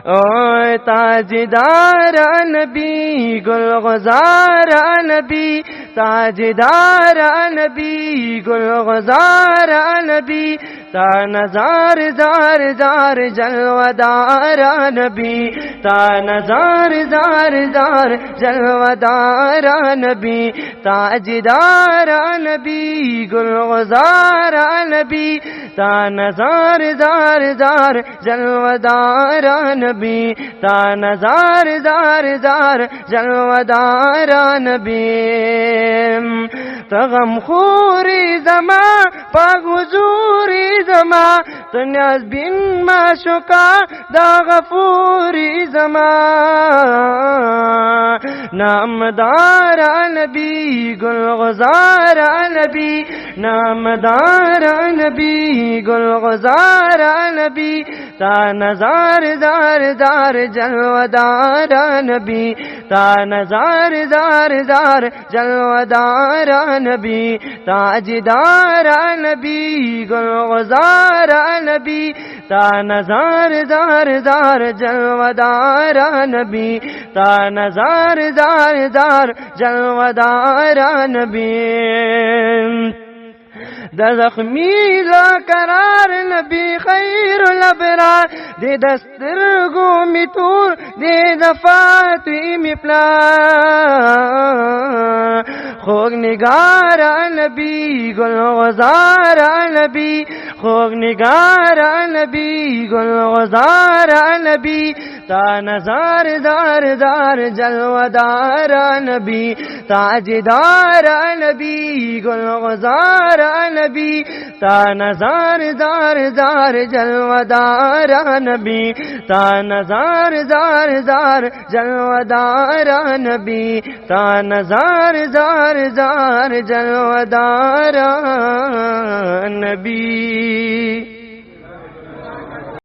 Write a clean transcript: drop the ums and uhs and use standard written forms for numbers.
ओ ताजदार नबी गुलगुजार नबी, ताजदार नबी गुलगुजार नबी, तानज़ार ज़ार ज़ार जलवदार नबी, तानज़ार ज़ार ज़ार जलवदार नबी, ताजदार नबी गुलगुजार नबी, तानज़ार ज़ार ज़ार जलवदार नबी, तानज़ार ज़ार ज़ार जलवदार नबी। तगम खूरी जमा पगुजूरी जमा, तन्याज बिन माशुका दागफूरी जमा, नामदार नबी गुलगुजार नबी, नामदार नबी गुलगुजार नबी, तानज़ार ज़ार ज़ार जलवदार नबी, तानज़ार ज़ार ज़ार जलवदार नबी, ताजदार नबी गुलगुजार नबी, तानज़ार ज़ार ज़ार जलवदार नबी, तानज़ार ज़ार ज़ार जलवदार नबी। दज़ख्मीला करार नबी खैरुल अबरार, दे दस्तरगो मितूर दे दफाती मिपला, खोग निगार नबी गुलगुजार नबी, खोग निगार नबी गुलगुजार नबी, तानज़ार ज़ार ज़ार जलवदार नबी, ताजदार नबी गुलगुजार नबी, तानज़ार ज़ार ज़ार जलवदार नबी, तानज़ार ज़ार ज़ार जलवदार नबी, तानज़ार ज़ार ज़ार जलवदार नबी।